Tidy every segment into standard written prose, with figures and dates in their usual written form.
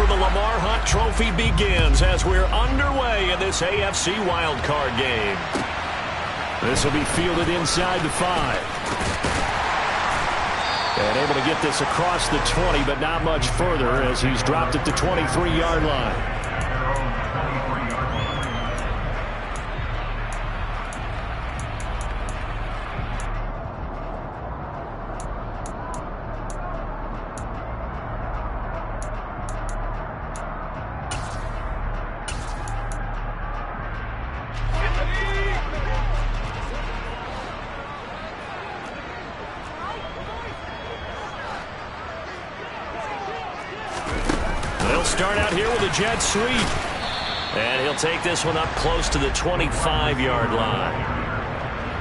for the Lamar Hunt Trophy begins as we're underway in this AFC wildcard game. This will be fielded inside the 5. And able to get this across the 20, but not much further as he's dropped at the 23-yard line. Start out here with a jet sweep. And he'll take this one up close to the 25-yard line.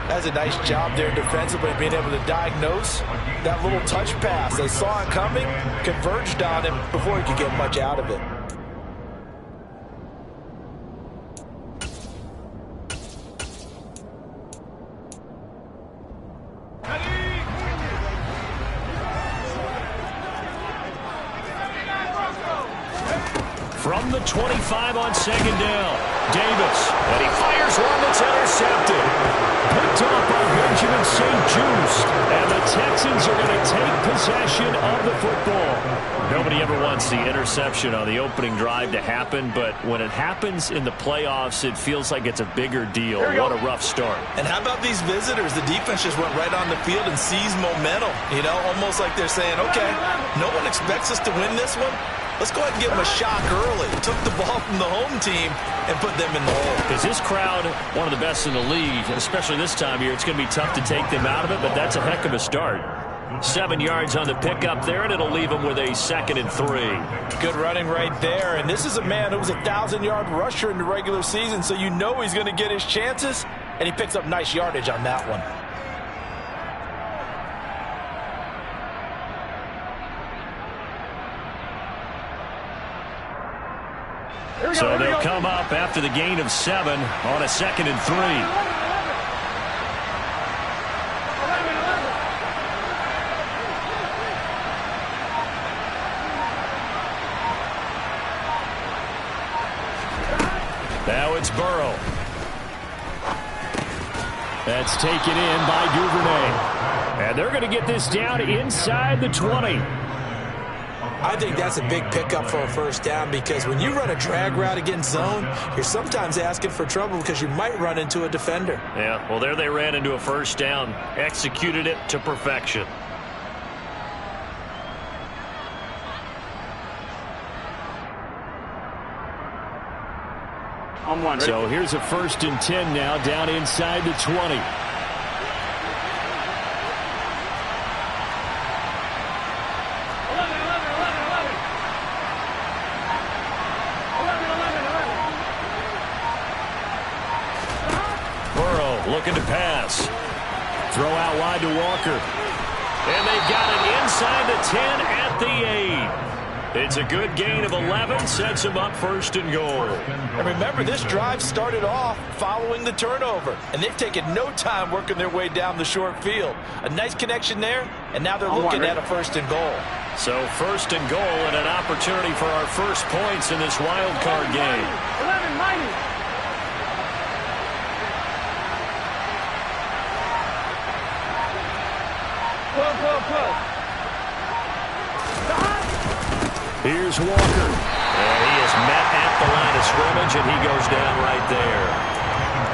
That's a nice job there defensively, being able to diagnose that little touch pass. They saw it coming, converged on him before he could get much out of it. From the 25 on second down, Davis, and he fires one that's intercepted. Picked off by Benjamin St. Just, and the Texans are going to take possession of the football. Nobody ever wants the interception on the opening drive to happen, but when it happens in the playoffs, it feels like it's a bigger deal. What a rough start. And how about these visitors? The defense just went right on the field and seized momentum. You know, almost like they're saying, okay, no one expects us to win this one. Let's go ahead and give them a shock early. Took the ball from the home team and put them in the hole. Is this crowd one of the best in the league, especially this time of year? It's going to be tough to take them out of it, but that's a heck of a start. 7 yards on the pickup there, and it'll leave them with a 2nd and 3. Good running right there, and this is a man who was a 1,000-yard rusher in the regular season, so you know he's going to get his chances, and he picks up nice yardage on that one. So they'll come up after the gain of 7 on a 2nd and 3. Now it's Burrow. That's taken in by Duvernay. And they're going to get this down inside the 20. I think that's a big pickup for a first down, because when you run a drag route against zone, you're sometimes asking for trouble because you might run into a defender. Yeah, well, there they ran into a first down, executed it to perfection. So here's a 1st and 10 now, down inside the 20. Looking to pass. Throw out wide to Walker. And they've got it inside the 10 at the 8. It's a good gain of 11. Sets them up 1st and goal. And remember, this drive started off following the turnover. And they've taken no time working their way down the short field. A nice connection there. And now they're looking at a 1st and goal. So 1st and goal and an opportunity for our first points in this wild card game. 11-90. Here's Walker. And he is met at the line of scrimmage, and he goes down right there.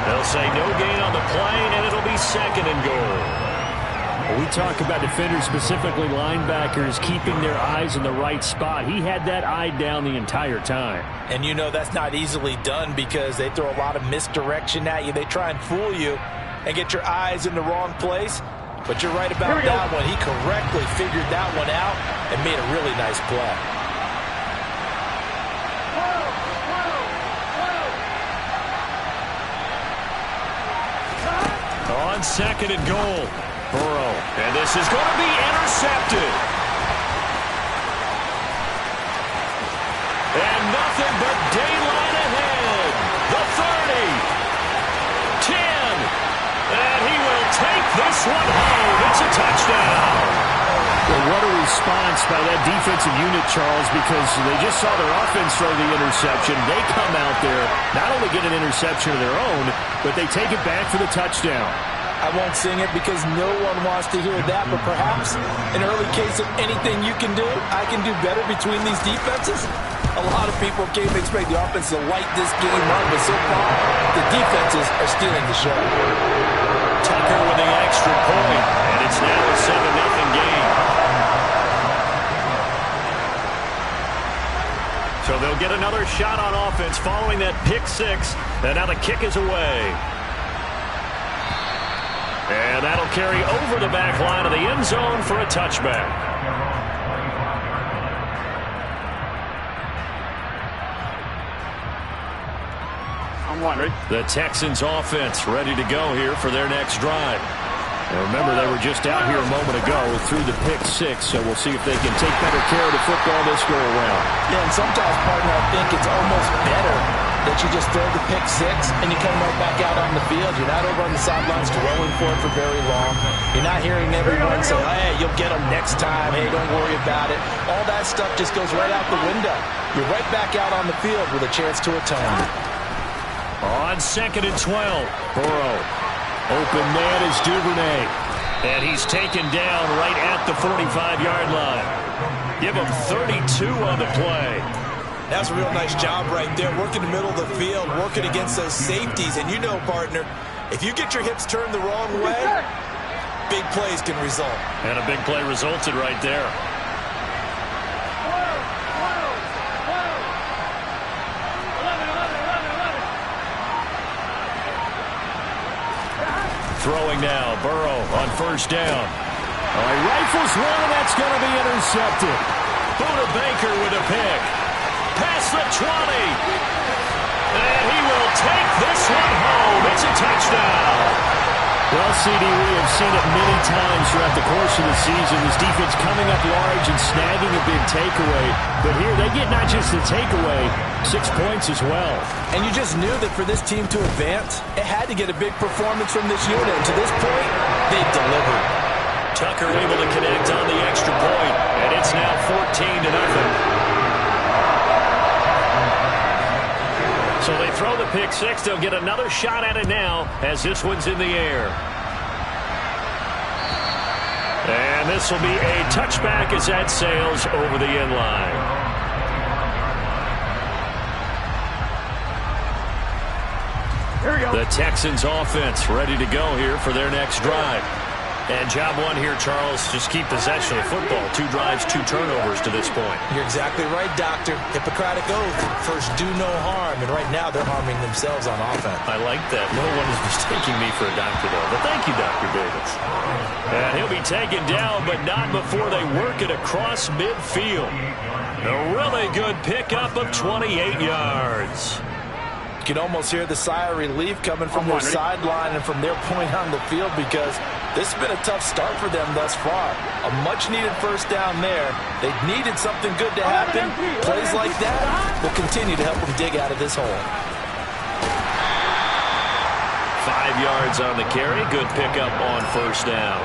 They'll say no gain on the play, and it'll be 2nd and goal. We talk about defenders, specifically linebackers, keeping their eyes in the right spot. He had that eye down the entire time. And you know that's not easily done, because they throw a lot of misdirection at you. They try and fool you and get your eyes in the wrong place. But you're right about that one. He correctly figured that one out and made a really nice play. On 2nd and goal, Burrow. And this is going to be intercepted. And nothing but daylight ahead. The 30. 10. And he will take this one home. It's a touchdown. Well, what are we response by that defensive unit, Charles, because they just saw their offense throw the interception. They come out there, not only get an interception of their own, but they take it back for the touchdown. I won't sing it because no one wants to hear that, but perhaps an early case of anything you can do, I can do better between these defenses. A lot of people came to expect the offense to light this game up, but so far, the defenses are stealing the show. Tucker with the extra point, and it's now a 7-0 game. So they'll get another shot on offense following that pick six, and now the kick is away. And that'll carry over the back line of the end zone for a touchback. The Texans offense ready to go here for their next drive. And remember, they were just out here a moment ago through the pick six, so we'll see if they can take better care of the football this go around. Yeah, and sometimes, partner, I think it's almost better that you just throw the pick six and you come right back out on the field. You're not over on the sidelines dwelling for it for very long. You're not hearing everyone say, hey, you'll get them next time. Hey, don't worry about it. All that stuff just goes right out the window. You're right back out on the field with a chance to atone. On 2nd and 12, Burrow. Open man is Duvernay. And he's taken down right at the 45-yard line. Give him 32 on the play. That's a real nice job right there. Working the middle of the field, working against those safeties. And you know, partner, if you get your hips turned the wrong way, big plays can result. And a big play resulted right there. Throwing now, Burrow on first down. He rifles one, and that's going to be intercepted. Buda Baker with a pick. Past the 20. And he will take this one home. It's a touchdown. Well, CD, we have seen it many times throughout the course of the season. This defense coming up large and snagging a big takeaway. But here, they get not just the takeaway, 6 points as well. And you just knew that for this team to advance, it had to get a big performance from this unit. And to this point, they've delivered. Tucker able to connect on the extra point, and it's now 14-0. So they throw the pick six. They'll get another shot at it now as this one's in the air. And this will be a touchback as that sails over the end line. Here we go. The Texans offense ready to go here for their next drive. And job one here, Charles, just keep possession of the football. 2 drives, 2 turnovers to this point. You're exactly right, Doctor. Hippocratic oath. First, do no harm. And right now, they're harming themselves on offense. I like that. No one is mistaking me for a doctor, though. But thank you, Dr. Davis. And he'll be taken down, but not before they work it across midfield. A really good pickup of 28 yards. You can almost hear the sigh of relief coming from their sideline and from their point on the field because this has been a tough start for them thus far. A much-needed first down there. They needed something good to happen. Plays like that will continue to help them dig out of this hole. 5 yards on the carry. Good pickup on first down.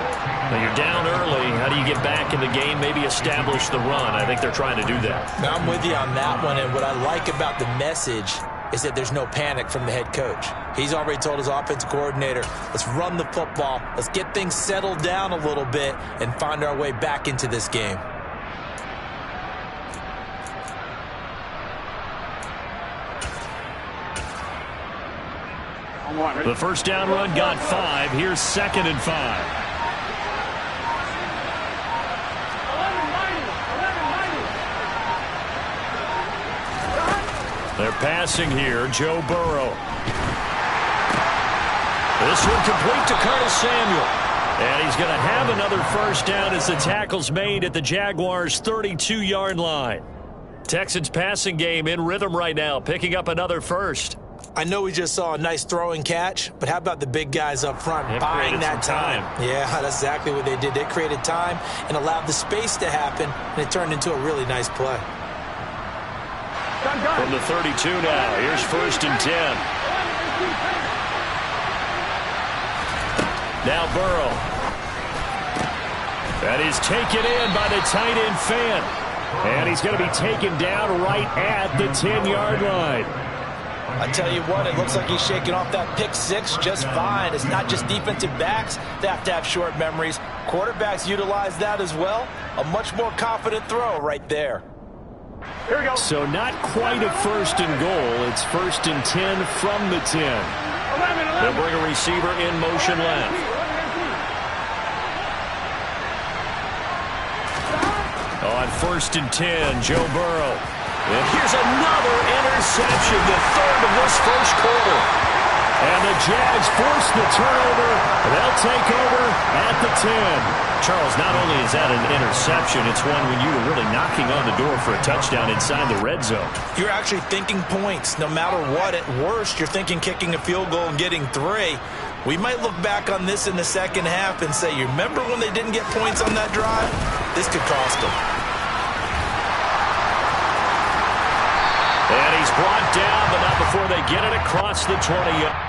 Now you're down early. How do you get back in the game? Maybe establish the run. I think they're trying to do that. Now, I'm with you on that one, and what I like about the message is that there's no panic from the head coach. He's already told his offensive coordinator, let's run the football, let's get things settled down a little bit and find our way back into this game. The first down run got 5. Here's 2nd and 5. They're passing here. Joe Burrow. This one complete to Curtis Samuel. And he's going to have another first down as the tackle's made at the Jaguars' 32-yard line. Texans passing game in rhythm right now, picking up another first. I know we just saw a nice throwing catch, but how about the big guys up front buying that time? Yeah, that's exactly what they did. They created time and allowed the space to happen, and it turned into a really nice play. From the 32 now, here's 1st and 10. Now Burrow. That is taken in by the tight end fan. And he's going to be taken down right at the 10-yard line. I tell you what, it looks like he's shaking off that pick six just fine. It's not just defensive backs that have to have short memories. Quarterbacks utilize that as well. A much more confident throw right there. Here we go. So not quite a first and goal. It's first and 10 from the 10. They'll bring a receiver in motion left. On first and 10, Joe Burrow. And here's another interception, the third of this first quarter. And the Jags force the turnover. They'll take over at the 10. Charles, not only is that an interception, it's one when you were really knocking on the door for a touchdown inside the red zone. You're actually thinking points. No matter what, at worst, you're thinking kicking a field goal and getting 3. We might look back on this in the second half and say, you remember when they didn't get points on that drive? This could cost them. And he's brought down, but not before they get it across the 20.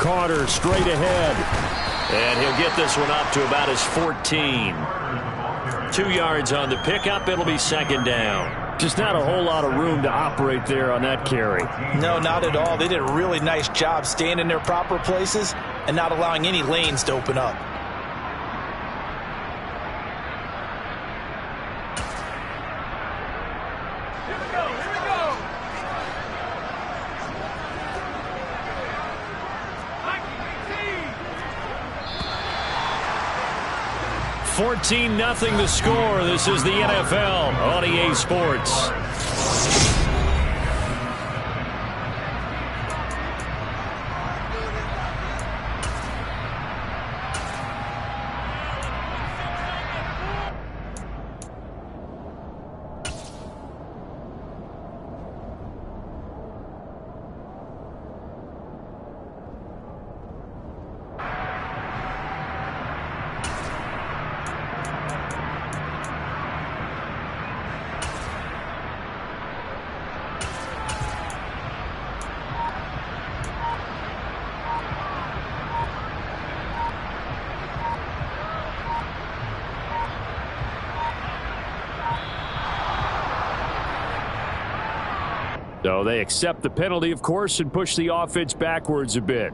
Carter straight ahead. And he'll get this one up to about his 14. 2 yards on the pickup. It'll be second down. Just not a whole lot of room to operate there on that carry. No, not at all. They did a really nice job staying in their proper places and not allowing any lanes to open up. Here we go. 14-0 the score. This is the NFL on EA Sports. So they accept the penalty, of course, and push the offense backwards a bit.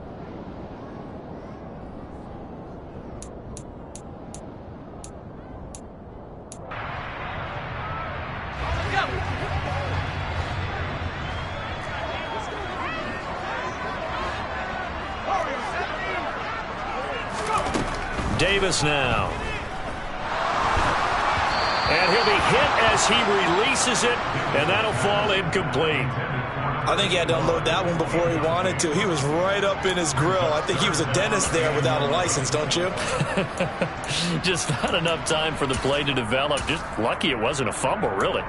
Davis now. And he'll be hit as he releases it, and that'll fall incomplete. I think he had to unload that one before he wanted to. He was right up in his grill. I think he was a dentist there without a license, don't you? Just not enough time for the play to develop. Just lucky it wasn't a fumble, really.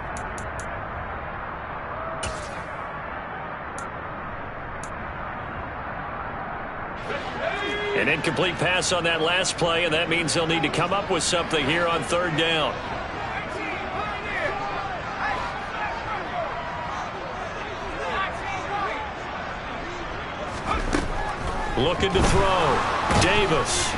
An incomplete pass on that last play, and that means they'll need to come up with something here on third down. Looking to throw. Davis.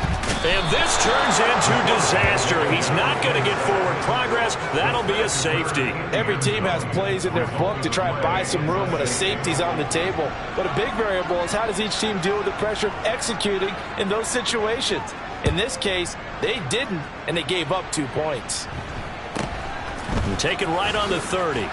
And this turns into disaster. He's not going to get forward progress. That'll be a safety. Every team has plays in their book to try and buy some room when a safety's on the table. But a big variable is how does each team deal with the pressure of executing in those situations. In this case, they didn't, and they gave up 2 points. And take it right on the 30.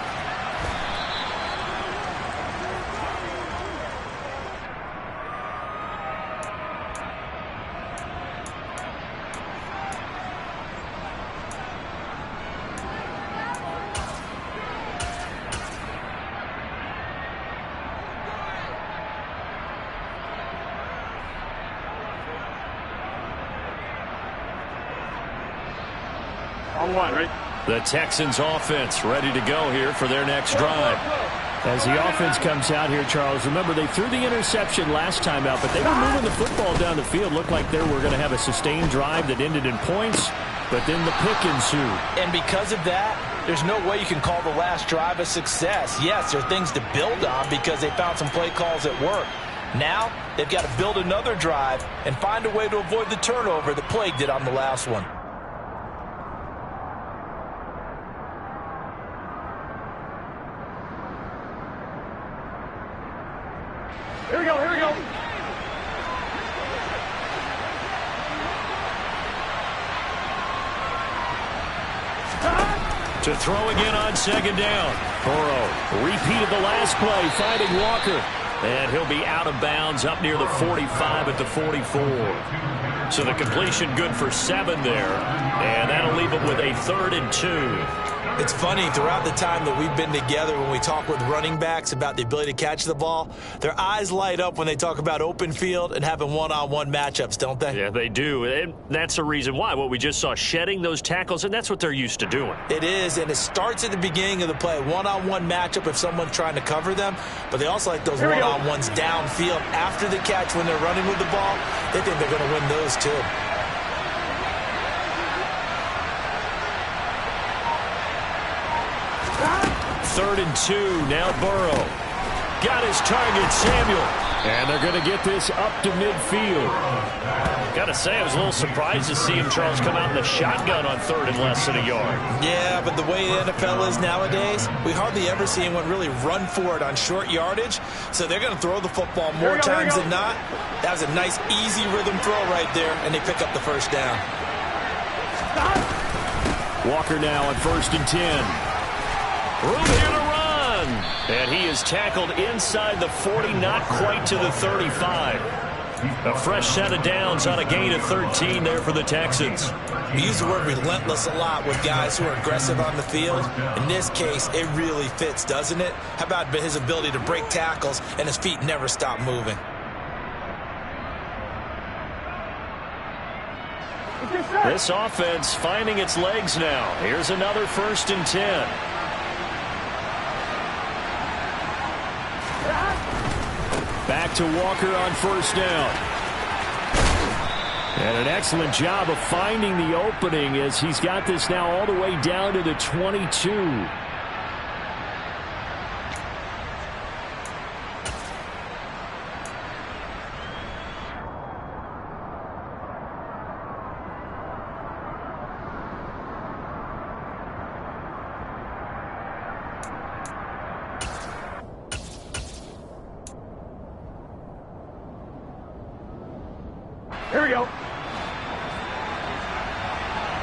The Texans offense ready to go here for their next drive. As the offense comes out here, Charles, remember they threw the interception last time out, but they were moving the football down the field. Looked like they were going to have a sustained drive that ended in points, but then the pick ensued. And because of that, there's no way you can call the last drive a success. Yes, there are things to build on because they found some play calls that work. Now, they've got to build another drive and find a way to avoid the turnover that plagued it on the last one. Here we go. To throw again on second down. Burrow repeated the last play, finding Walker. And he'll be out of bounds up near the 45 at the 44. So the completion good for 7 there. And that'll leave it with a 3rd and 2. It's funny, throughout the time that we've been together, when we talk with running backs about the ability to catch the ball, their eyes light up when they talk about open field and having one-on-one matchups, don't they? Yeah, they do. And that's the reason why. What we just saw, shedding those tackles, and that's what they're used to doing. It is, and it starts at the beginning of the play. One-on-one matchup if someone's trying to cover them, but they also like those one-on-ones downfield after the catch when they're running with the ball. They think they're going to win those too. Third and 2, now Burrow. Got his target, Samuel. And they're going to get this up to midfield. Got to say, I was a little surprised to see him, Charles, come out in the shotgun on third and less than a yard. Yeah, but the way the NFL is nowadays, we hardly ever see anyone really run for it on short yardage. So they're going to throw the football more times than not. That was a nice, easy rhythm throw right there, and they pick up the first down. Walker now on 1st and 10. Room here to run. And he is tackled inside the 40, not quite to the 35. A fresh set of downs on a gain of 13 there for the Texans. We use the word relentless a lot with guys who are aggressive on the field. In this case, it really fits, doesn't it? How about his ability to break tackles and his feet never stop moving? This offense finding its legs now. Here's another 1st and 10. Back to Walker on 1st down. And an excellent job of finding the opening as he's got this now all the way down to the 22. Here we go.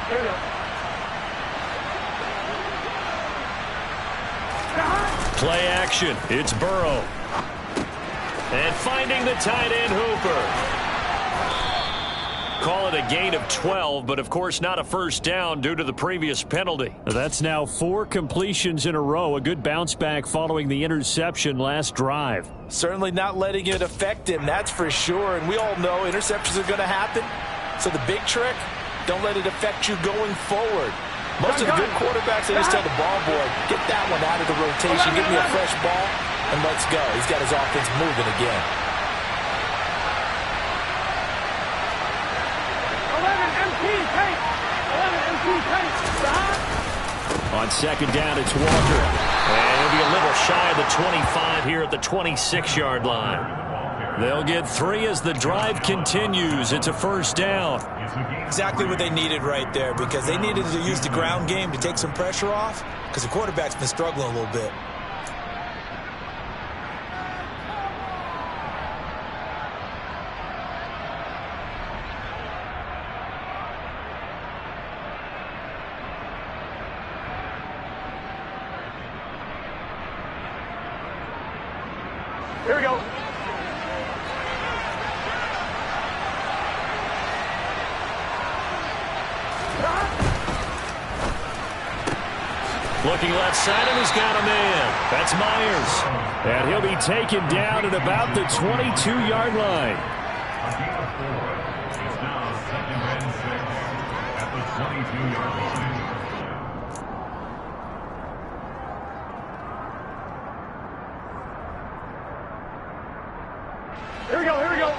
Here we go. Play action. It's Burrow. And finding the tight end Hooper. Call it a gain of 12, but of course not a first down due to the previous penalty. That's now 4 completions in a row. A good bounce back following the interception last drive. Certainly not letting it affect him, that's for sure. And we all know interceptions are going to happen. So the big trick, don't let it affect you going forward. Most of the good quarterbacks, they just tell the ball boy, get that one out of the rotation, give me a fresh ball, and let's go. He's got his offense moving again. 11 MT tape. 11 MT tape. Stop. On 2nd down, it's Walker. And he'll be a little shy of the 25 here at the 26-yard line. They'll get 3 as the drive continues. It's a first down. Exactly what they needed right there, because they needed to use the ground game to take some pressure off, because the quarterback's been struggling a little bit. Here we go. Looking left side, and he's got a man. That's Myers. And he'll be taken down at about the 22-yard line. It's now 2nd and 6 at the 22-yard line. Here we go. Here we go.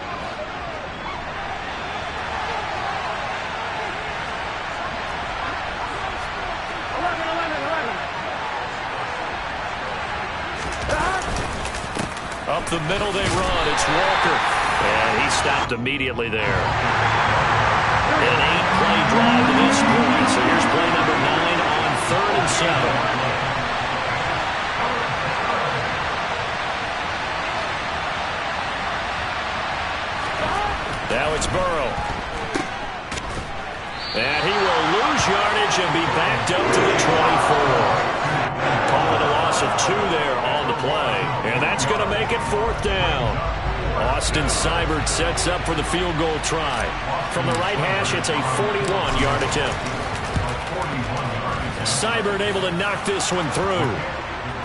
Up the middle they run. It's Walker. And he stopped immediately there. An 8-play drive to this point. So here's play number 9 on 3rd and 7. Now it's Burrow. And he will lose yardage and be backed up to the 24. Call it a loss of 2 there on the play. And that's going to make it 4th down. Austin Seibert sets up for the field goal try. From the right hash, it's a 41-yard attempt. Seibert able to knock this one through.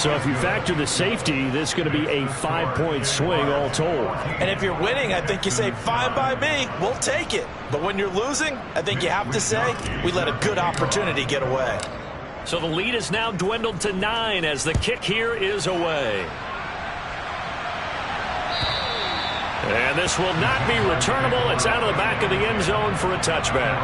So if you factor the safety, this is going to be a 5-point swing all told. And if you're winning, I think you say, fine by me, we'll take it. But when you're losing, I think you have to say, we let a good opportunity get away. So the lead is now dwindled to 9 as the kick here is away. And this will not be returnable. It's out of the back of the end zone for a touchback.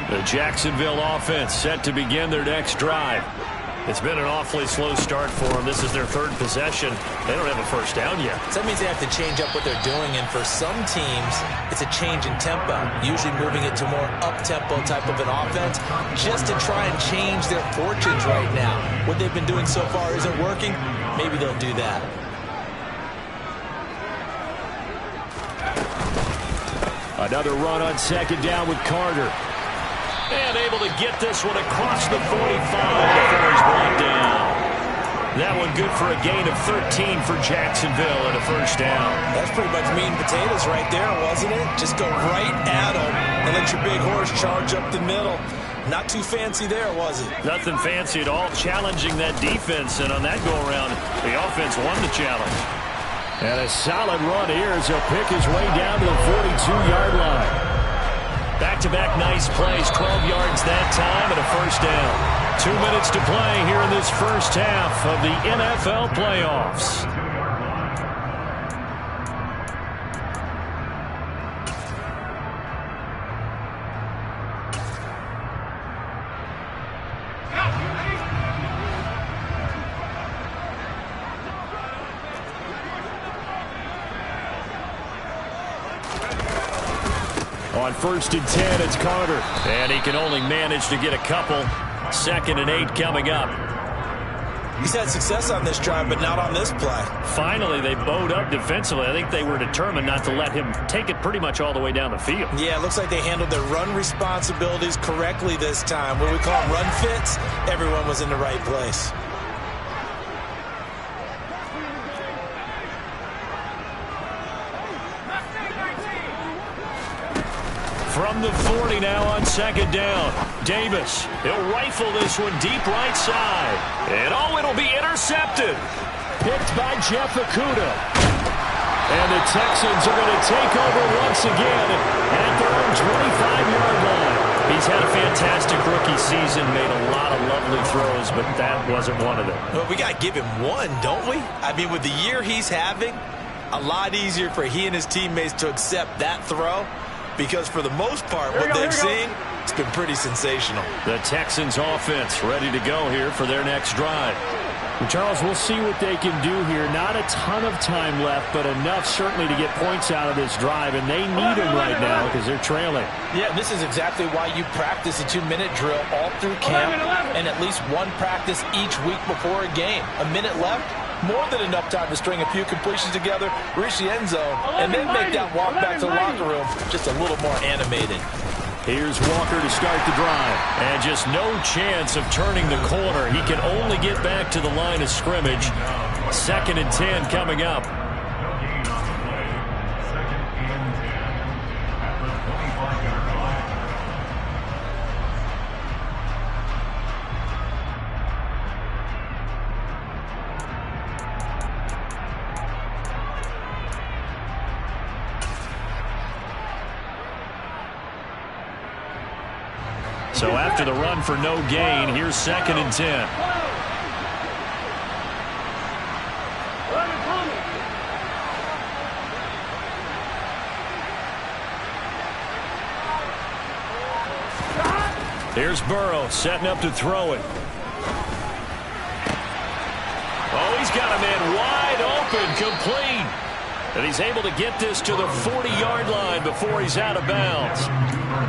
The Jacksonville offense set to begin their next drive. It's been an awfully slow start for them. This is their third possession. They don't have a first down yet. So that means they have to change up what they're doing, and for some teams, it's a change in tempo, usually moving it to more up-tempo type of an offense just to try and change their fortunes right now. What they've been doing so far isn't working. Maybe they'll do that. Another run on second down with Carter. And able to get this one across the 45 before he's brought down. That one good for a gain of 13 for Jacksonville and a first down. That's pretty much meat and potatoes right there, wasn't it? Just go right at them and let your big horse charge up the middle. Not too fancy there, was it? Nothing fancy at all, challenging that defense. And on that go-around, the offense won the challenge. And a solid run here as he'll pick his way down to the 42-yard line. Back-to-back nice plays, 12 yards that time and a first down. 2 minutes to play here in this first half of the NFL playoffs. On 1st and 10, it's Carter. And he can only manage to get a couple. 2nd and 8 coming up. He's had success on this drive, but not on this play. Finally, they bowed up defensively. I think they were determined not to let him take it pretty much all the way down the field. Yeah, it looks like they handled their run responsibilities correctly this time. What we call them run fits, everyone was in the right place. From the 40 now on 2nd down. Davis, he'll rifle this one deep right side. And it'll be intercepted. Picked by Jeff Okudah. And the Texans are going to take over once again at their own 25-yard line. He's had a fantastic rookie season, made a lot of lovely throws, but that wasn't one of them. Well, we got to give him one, don't we? I mean, with the year he's having, a lot easier for he and his teammates to accept that throw. Because for the most part, what they've seen, it's been pretty sensational. The Texans offense ready to go here for their next drive. And Charles, we'll see what they can do here. Not a ton of time left, but enough certainly to get points out of this drive, and they need them right now because they're trailing. Yeah, this is exactly why you practice a 2-minute drill all through camp and at least one practice each week before a game. A minute left, more than enough time to string a few completions together, reach the end zone, and then make that walk back to the locker room just a little more animated. Here's Walker to start the drive. And just no chance of turning the corner. He can only get back to the line of scrimmage. 2nd and 10 coming up. So after the run for no gain, here's 2nd and 10. Here's Burrow setting up to throw it. Oh, he's got a man wide open, complete. And he's able to get this to the 40-yard line before he's out of bounds.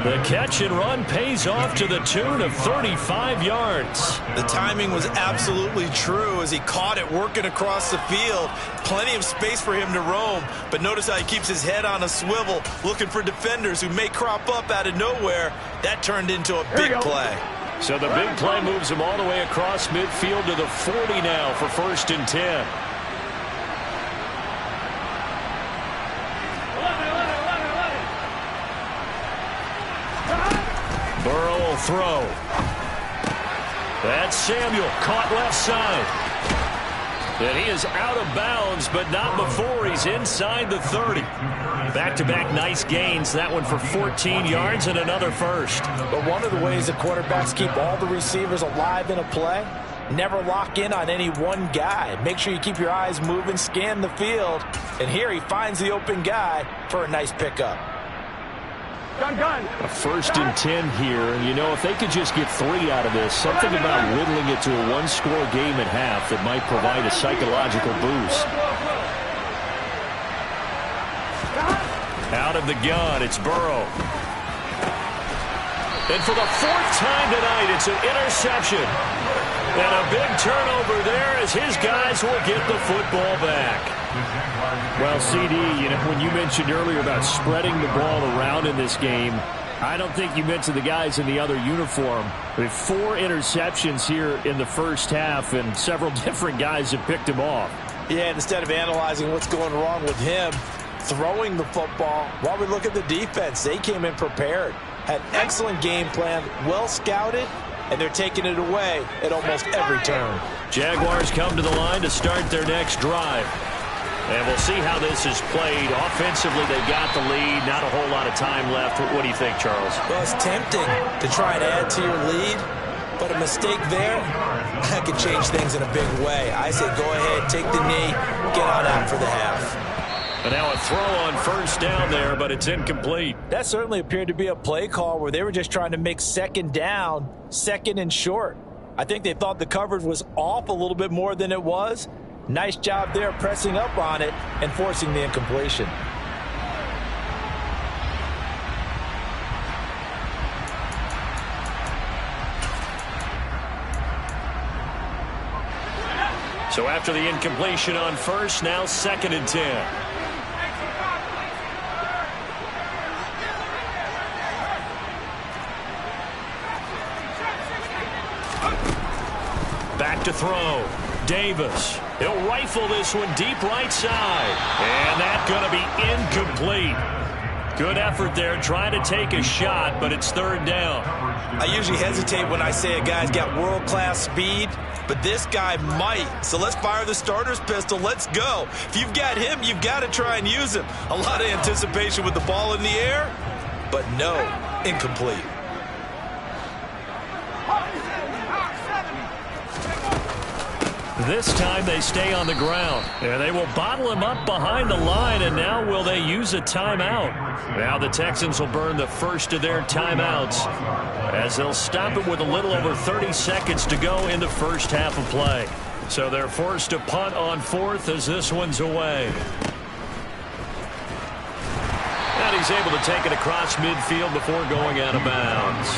The catch and run pays off to the tune of 35 yards. The timing was absolutely true as he caught it working across the field. Plenty of space for him to roam, but notice how he keeps his head on a swivel, looking for defenders who may crop up out of nowhere. That turned into a big play. So the big play moves him all the way across midfield to the 40 now for 1st and 10. Burrow will throw. That's Samuel, caught left side. And he is out of bounds, but not before he's inside the 30. Back-to-back nice gains. That one for 14 yards and another first. But one of the ways that quarterbacks keep all the receivers alive in a play, never lock in on any one guy. Make sure you keep your eyes moving, scan the field. And here he finds the open guy for a nice pickup. A 1st and 10 here. And, you know, if they could just get 3 out of this, something about whittling it to a one-score game at half that might provide a psychological boost. Out of the gun, it's Burrow. And for the 4th time tonight, it's an interception. And a big turnover there as his guys will get the football back. Well, CD, you know, when you mentioned earlier about spreading the ball around in this game, I don't think you mentioned the guys in the other uniform. We have 4 interceptions here in the first half, and several different guys have picked him off. Yeah, instead of analyzing what's going wrong with him, throwing the football, while we look at the defense, they came in prepared, had excellent game plan, well scouted, and they're taking it away at almost every turn. Jaguars come to the line to start their next drive. And we'll see how this is played. Offensively, they've got the lead. Not a whole lot of time left. What do you think, Charles? Well, it's tempting to try and add to your lead, but a mistake there, that could change things in a big way. I say go ahead, take the knee, get on out for the half. And now a throw on 1st down there, but it's incomplete. That certainly appeared to be a play call where they were just trying to make 2nd down, 2nd and short. I think they thought the coverage was off a little bit more than it was. Nice job there pressing up on it and forcing the incompletion. So after the incompletion on 1st, now 2nd and 10. Back to throw. Davis. He'll rifle this one deep right side. And that's going to be incomplete. Good effort there trying to take a shot, but it's 3rd down. I usually hesitate when I say a guy's got world-class speed, but this guy might. So let's fire the starter's pistol. Let's go. If you've got him, you've got to try and use him. A lot of anticipation with the ball in the air, but no, incomplete. This time they stay on the ground. And they will bottle him up behind the line, and now will they use a timeout? Now the Texans will burn the 1st of their timeouts as they'll stop it with a little over 30 seconds to go in the first half of play. So they're forced to punt on 4th as this one's away. And he's able to take it across midfield before going out of bounds.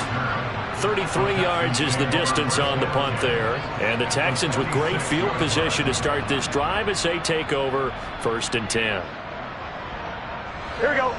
33 yards is the distance on the punt there. And the Texans with great field position to start this drive as they take over 1st and 10. Here we go.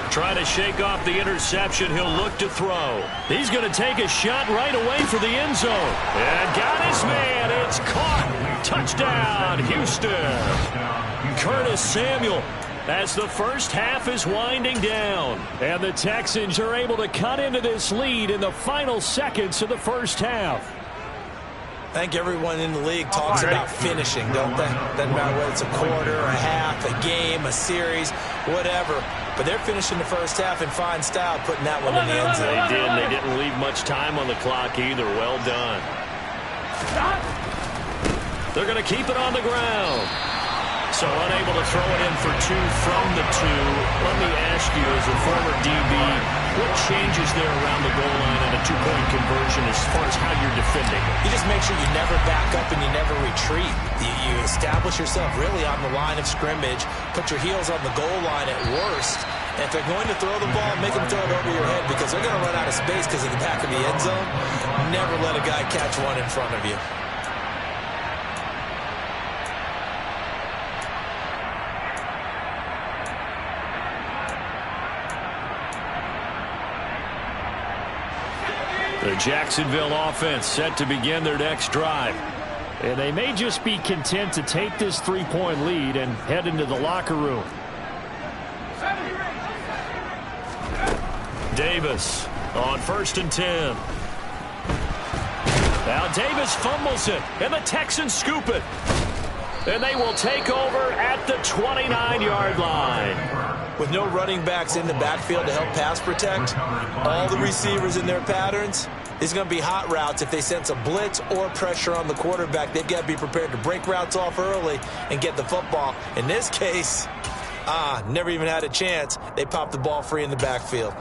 Trying to shake off the interception. He'll look to throw. He's going to take a shot right away for the end zone. And got his man. It's caught. Touchdown, Houston. Curtis Samuel as the first half is winding down. And the Texans are able to cut into this lead in the final seconds of the first half. I think everyone in the league talks about finishing, don't they? Doesn't matter whether it's a quarter, a half, a game, a series, whatever. But they're finishing the first half in fine style, putting that one in the end zone. They did. They didn't leave much time on the clock either. Well done. They're going to keep it on the ground. So unable to throw it in for 2 from the 2. Let me ask you, as a former DB, what changes there around the goal line on a 2-point conversion as far as how you're defending? You just make sure you never back up and you never retreat. You establish yourself really on the line of scrimmage, put your heels on the goal line at worst. And if they're going to throw the ball, make them throw it over your head because they're going to run out of space because of the back of the end zone. Never let a guy catch one in front of you. The Jacksonville offense set to begin their next drive. And they may just be content to take this 3-point lead and head into the locker room. Davis on 1st and 10. Now Davis fumbles it, and the Texans scoop it. And they will take over at the 29-yard line. With no running backs in the backfield to help pass protect, all the receivers in their patterns, it's going to be hot routes. If they sense a blitz or pressure on the quarterback, they've got to be prepared to break routes off early and get the football. In this case, never even had a chance. They popped the ball free in the backfield.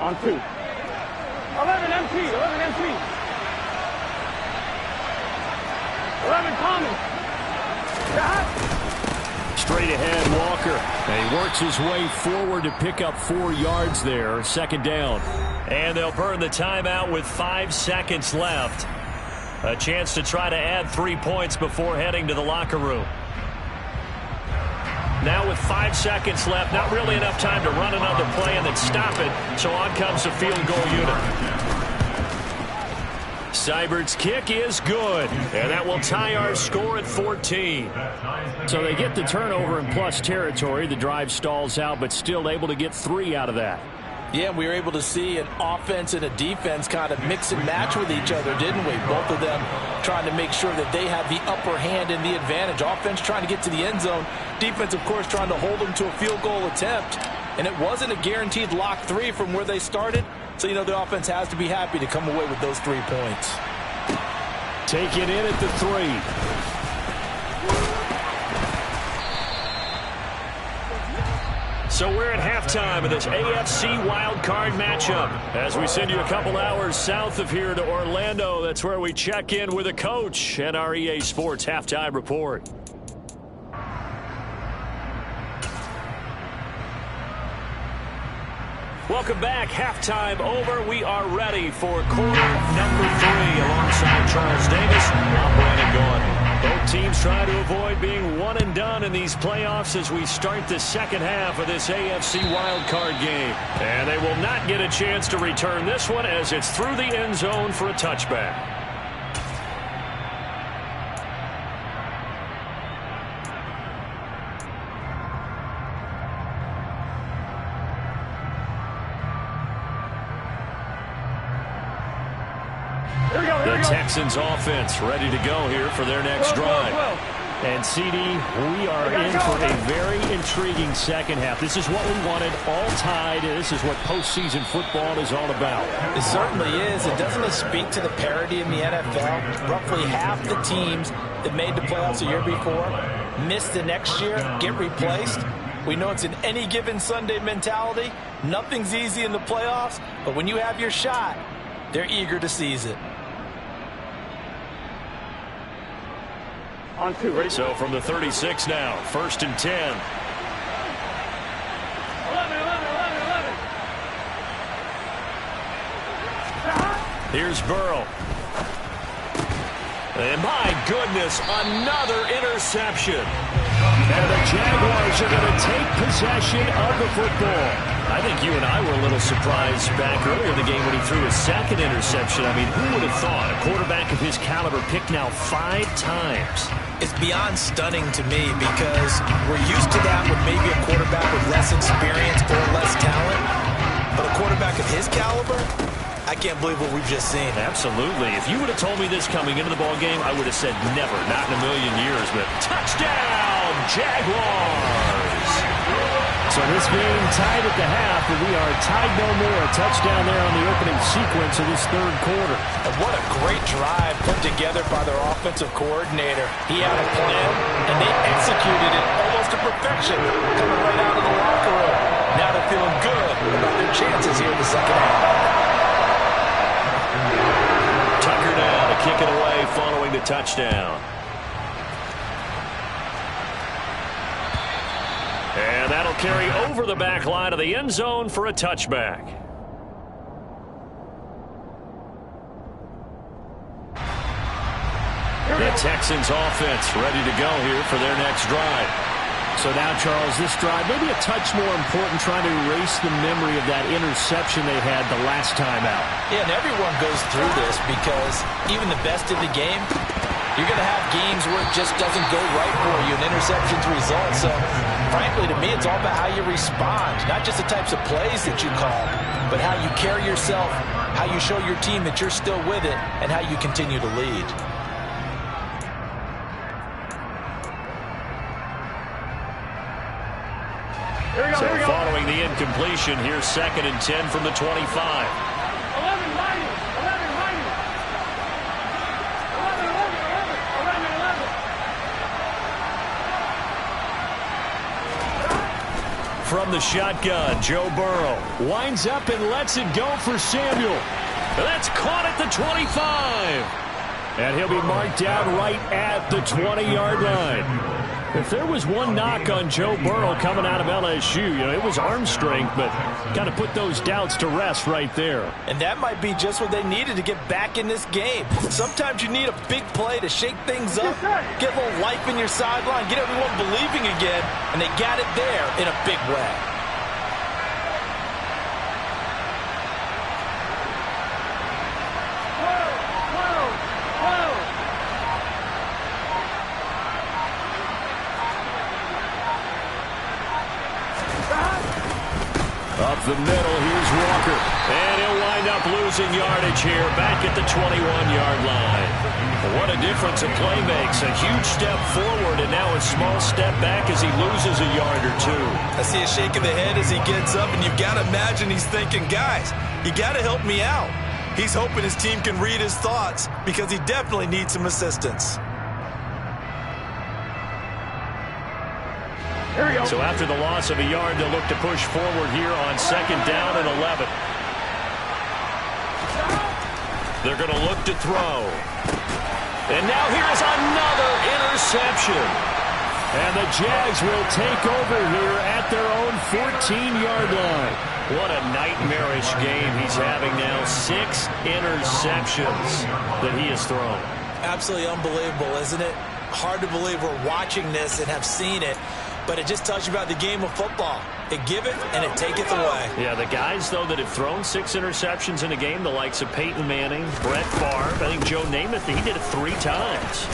On 2. 11 MT, 11 MT. 11 Thomas. Straight ahead, Walker. And he works his way forward to pick up 4 yards there. Second down. And they'll burn the timeout with 5 seconds left. A chance to try to add 3 points before heading to the locker room. Now with 5 seconds left, not really enough time to run another play and then stop it. So on comes the field goal unit. Seibert's kick is good, and that will tie our score at 14. So they get the turnover in plus territory. The drive stalls out, but still able to get 3 out of that. Yeah, we were able to see an offense and a defense kind of mix and match with each other, didn't we? Both of them trying to make sure that they have the upper hand and the advantage. Offense trying to get to the end zone. Defense, of course, trying to hold them to a field goal attempt. And it wasn't a guaranteed lock 3 from where they started. So, the offense has to be happy to come away with those 3 points. Take it in at the 3. So we're at halftime of this AFC wildcard matchup. As we send you a couple hours south of here to Orlando, that's where we check in with a coach and our EA Sports halftime report. Welcome back. Halftime over. We are ready for quarter number 3 alongside Charles Davis. I'm Brandon Gaudin. Both teams trying to avoid being one and done in these playoffs as we start the second half of this AFC wildcard game. And they will not get a chance to return this one as it's through the end zone for a touchback. The Texans offense ready to go here for their next drive. And CD, we are in for a very intriguing second half. This is what we wanted, all tied. This is what postseason football is all about. It certainly is. And doesn't it speak to the parity in the NFL? Roughly half the teams that made the playoffs a year before miss the next year, get replaced. We know it's an any given Sunday mentality. Nothing's easy in the playoffs, but when you have your shot, they're eager to seize it. On 2, ready? So from the 36 now, 1st and 10. 11, 11, 11, 11. Here's Burrow. And my goodness, another interception. And the Jaguars are going to take possession of the football. I think you and I were a little surprised back earlier in the game when he threw his second interception. I mean, who would have thought a quarterback of his caliber picked now 5 times? It's beyond stunning to me because we're used to that with maybe a quarterback with less experience or less talent. But a quarterback of his caliber, I can't believe what we've just seen. Absolutely. If you would have told me this coming into the ball game, I would have said never, not in a million years. But touchdown, Jaguars! So this game tied at the half, and we are tied no more. A touchdown there on the opening sequence of this third quarter. And what a great drive put together by their offensive coordinator. He had a plan, and they executed it almost to perfection, coming right out of the locker room. Now they're feeling good about their chances here in the second half. Tucker now to kick it away following the touchdown. And that'll carry over the back line of the end zone for a touchback. The Texans offense ready to go here for their next drive. So now, Charles, this drive maybe a touch more important, trying to erase the memory of that interception they had the last time out. Yeah, and everyone goes through this because even the best of the game, you're going to have games where it just doesn't go right for you, and interceptions result. So, frankly, to me, it's all about how you respond, not just the types of plays that you call, but how you carry yourself, how you show your team that you're still with it, and how you continue to lead. completion. Here's 2nd and 10 from the 25. 11 minus. 11 minus. 11, 11, 11, 11. From the shotgun, Joe Burrow winds up and lets it go for Samuel. That's caught at the 25. And he'll be marked down right at the 20-yard line. If there was one knock on Joe Burrow coming out of LSU, it was arm strength, but kind of put those doubts to rest right there. And that might be just what they needed to get back in this game. Sometimes you need a big play to shake things up, get a little life in your sideline, get everyone believing again, and they got it there in a big way. Up the middle, here's Walker. And he'll wind up losing yardage here, back at the 21-yard line. What a difference a play makes. A huge step forward and now a small step back as he loses a yard or two. I see a shake of the head as he gets up, and you've got to imagine he's thinking, guys, you got to help me out. He's hoping his team can read his thoughts because he definitely needs some assistance. So after the loss of a yard, they'll look to push forward here on 2nd down and 11. They're going to look to throw. And now here's another interception. And the Jags will take over here at their own 14-yard line. What a nightmarish game he's having now. 6 interceptions that he has thrown. Absolutely unbelievable, isn't it? Hard to believe we're watching this and have seen it. But it just tells you about the game of football. It giveth and it taketh away. Yeah, the guys, though, that have thrown 6 interceptions in a game, the likes of Peyton Manning, Brett Favre, I think Joe Namath, he did it 3 times.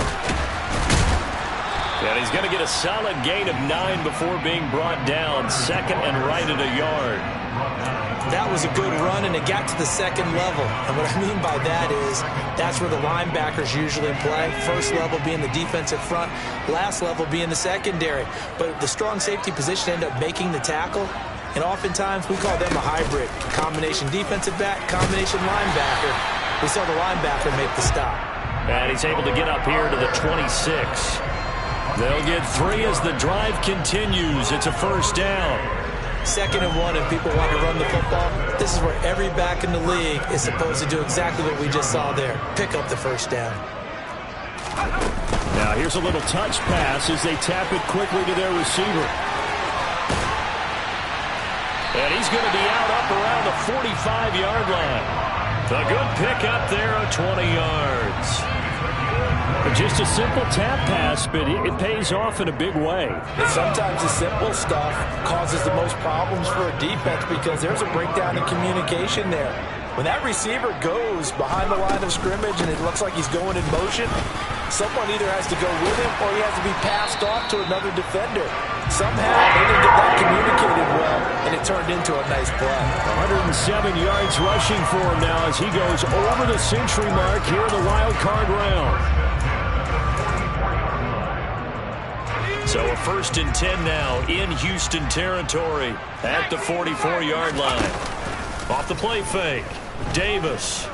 And he's going to get a solid gain of 9 before being brought down. 2nd and right at a yard. That was a good run, and it got to the 2nd level. And what I mean by that is that's where the linebackers usually play. First level being the defensive front, last level being the secondary. But the strong safety position ended up making the tackle, and oftentimes we call them a hybrid. Combination defensive back, combination linebacker. We saw the linebacker make the stop. And he's able to get up here to the 26. They'll get 3 as the drive continues. It's a 1st down. 2nd and 1, and people want to run the football. This is where every back in the league is supposed to do exactly what we just saw there. Pick up the 1st down. Now here's a little touch pass as they tap it quickly to their receiver. And he's going to be out up around the 45-yard line. A good pick up there of 20 yards. Just a simple tap pass, but it pays off in a big way. And sometimes the simple stuff causes the most problems for a defense because there's a breakdown in communication there. When that receiver goes behind the line of scrimmage and it looks like he's going in motion, someone either has to go with him or he has to be passed off to another defender. Somehow they didn't get that communicated well, and it turned into a nice play. 107 yards rushing for him now as he goes over the century mark here in the wild card round. So a 1st and 10 now in Houston territory at the 44-yard line. Off the play fake, Davis.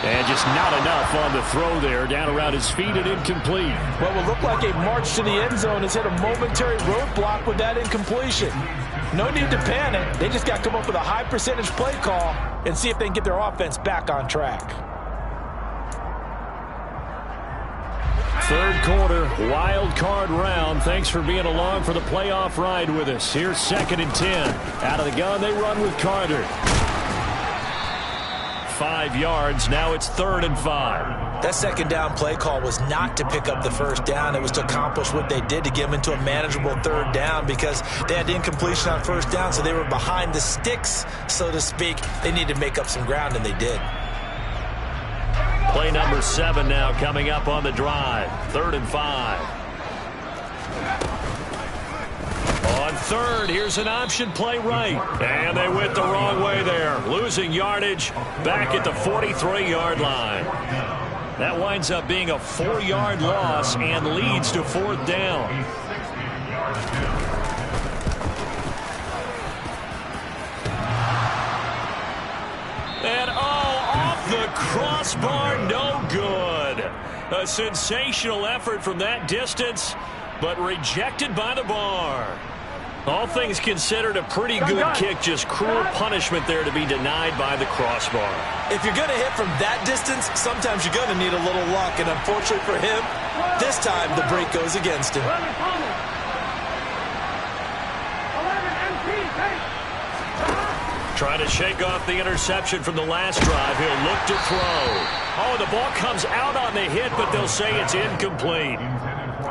And just not enough on the throw there. Down around his feet and incomplete. Well, it looked like a march to the end zone has hit a momentary roadblock with that incompletion. No need to panic. They just got to come up with a high percentage play call and see if they can get their offense back on track. 3rd quarter, wild card round. Thanks for being along for the playoff ride with us. Here's 2nd and 10. Out of the gun, they run with Carter. 5 yards. Now it's 3rd and 5. That 2nd down play call was not to pick up the 1st down. It was to accomplish what they did to get them into a manageable 3rd down because they had incompletion on 1st down, so they were behind the sticks, so to speak. They needed to make up some ground, and they did. Play number 7 now coming up on the drive. 3rd and 5. On 3rd, here's an option play right. And they went the wrong way there. Losing yardage back at the 43-yard line. That winds up being a 4-yard loss and leads to 4th down. good. A sensational effort from that distance, but rejected by the bar. All things considered, a pretty good kick. Just cruel punishment there to be denied by the crossbar. If you're going to hit from that distance, sometimes you're going to need a little luck. And unfortunately for him, this time the break goes against him. 11 MC, take. Trying to shake off the interception from the last drive. He'll look to throw. Oh, the ball comes out on the hit, but they'll say it's incomplete.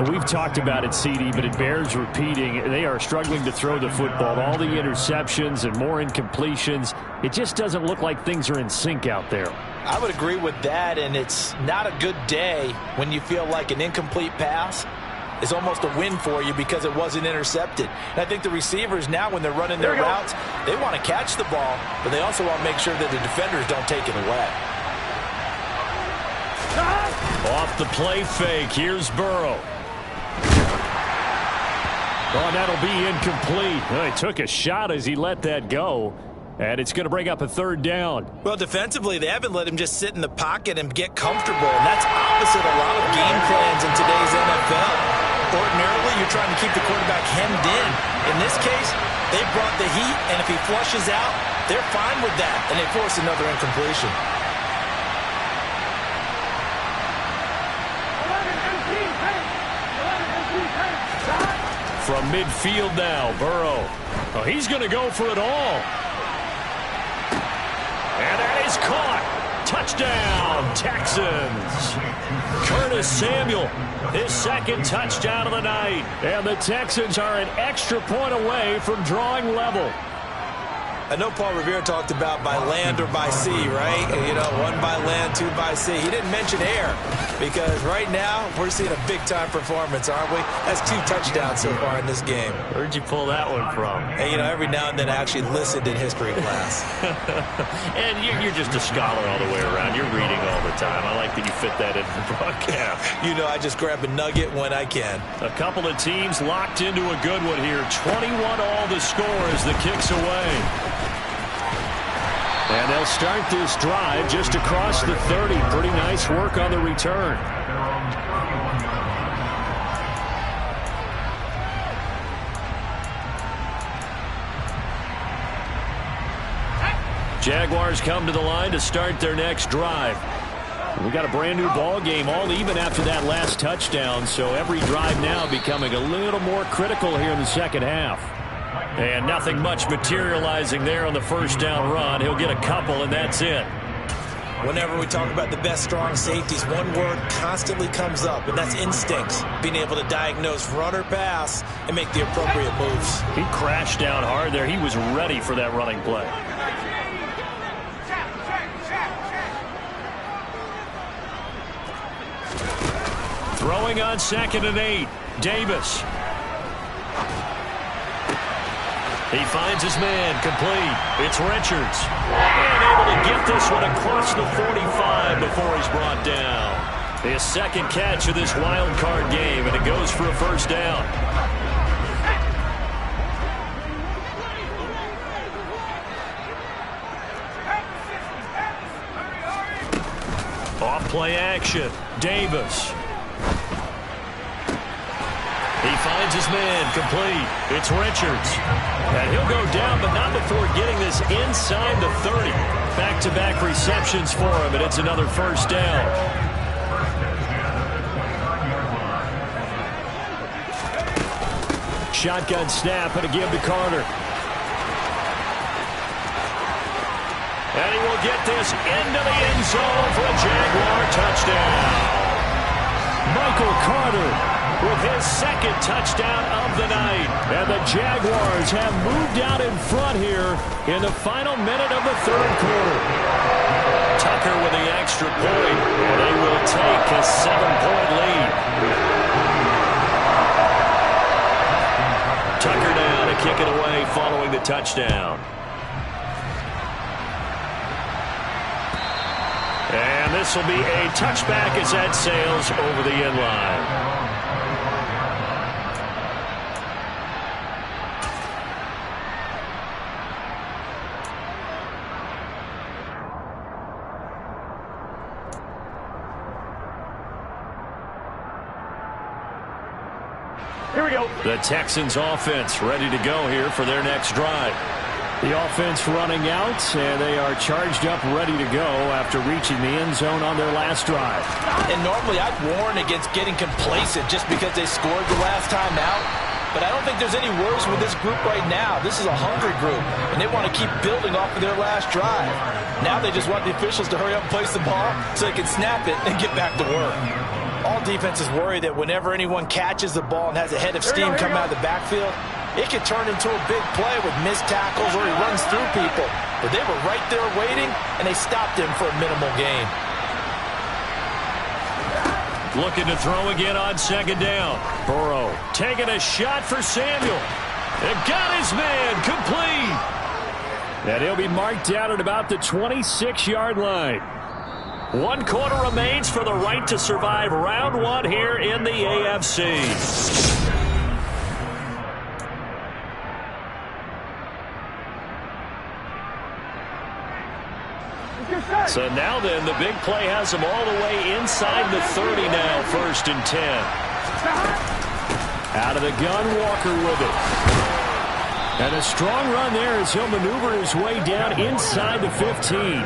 We've talked about it, CD, but it bears repeating. They are struggling to throw the football. All the interceptions and more incompletions. It just doesn't look like things are in sync out there. I would agree with that, and it's not a good day when you feel like an incomplete pass is almost a win for you because it wasn't intercepted. And I think the receivers now, when they're running their routes, they want to catch the ball, but they also want to make sure that the defenders don't take it away. Off the play fake. Here's Burrow. Oh, that'll be incomplete. He took a shot as he let that go, and it's going to bring up a third down. Well, defensively, they haven't let him just sit in the pocket and get comfortable, and that's opposite a lot of game plans in today's NFL. Ordinarily, you're trying to keep the quarterback hemmed in. In this case, they brought the heat, and if he flushes out, they're fine with that, and they force another incompletion. 11 MC, take. 11 MC, take. Stop. From midfield now, Burrow. Oh, he's going to go for it all. And that is caught. Touchdown, Texans. Curtis Samuel, his second touchdown of the night. And the Texans are an extra point away from drawing level. I know Paul Revere talked about by land or by sea, right? You know, one by land, two by sea. He didn't mention air because right now we're seeing a big-time performance, aren't we? That's 2 touchdowns so far in this game. Where'd you pull that one from? And, you know, every now and then I actually listened in history class. And you're just a scholar all the way around. You're reading all the time. I like that you fit that into the broadcast. You know, I just grab a nugget when I can. A couple of teams locked into a good one here. 21 all the score as the kick's away. And they'll start this drive just across the 30. Pretty nice work on the return. Jaguars come to the line to start their next drive. We got a brand new ball game, all even after that last touchdown. So every drive now becoming a little more critical here in the second half. And nothing much materializing there on the first down run. He'll get a couple, and that's it. Whenever we talk about the best strong safeties, one word constantly comes up, and that's instincts. Being able to diagnose run or pass and make the appropriate moves. He crashed down hard there. He was ready for that running play. Throwing on 2nd and 8. Davis. He finds his man, complete. It's Richards. And able to get this one across the 45 before he's brought down. His second catch of this wild card game, and it goes for a first down. Off play action. Davis. He finds his man, complete. It's Richards. And he'll go down, but not before getting this inside the 30. Back-to-back receptions for him, and it's another first down. Shotgun snap and a give to Carter. And he will get this into the end zone for a Jaguar touchdown. Michael Carter with his second touchdown of the night. And the Jaguars have moved out in front here in the final minute of the third quarter. Tucker with the extra point, and they will take a 7-point lead. Tucker down to kick it away following the touchdown. And this will be a touchback as that sails over the end line. Here we go. The Texans offense ready to go here for their next drive. The offense running out, and they are charged up, ready to go after reaching the end zone on their last drive. And normally I'd warn against getting complacent just because they scored the last time out. But I don't think there's any worries with this group right now. This is a hungry group, and they want to keep building off of their last drive. Now they just want the officials to hurry up and place the ball so they can snap it and get back to work. All defenses worry that whenever anyone catches the ball and has a head of steam come out of the backfield, it can turn into a big play with missed tackles or he runs through people. But they were right there waiting, and they stopped him for a minimal gain. Looking to throw again on second down. Burrow taking a shot for Samuel. And got his man complete. And he'll be marked down at about the 26-yard line. 1 quarter remains for the right to survive round 1 here in the AFC. So now then, the big play has them all the way inside the 30 now, 1st and 10. Out of the gun, Walker with it. And a strong run there as he'll maneuver his way down inside the 15.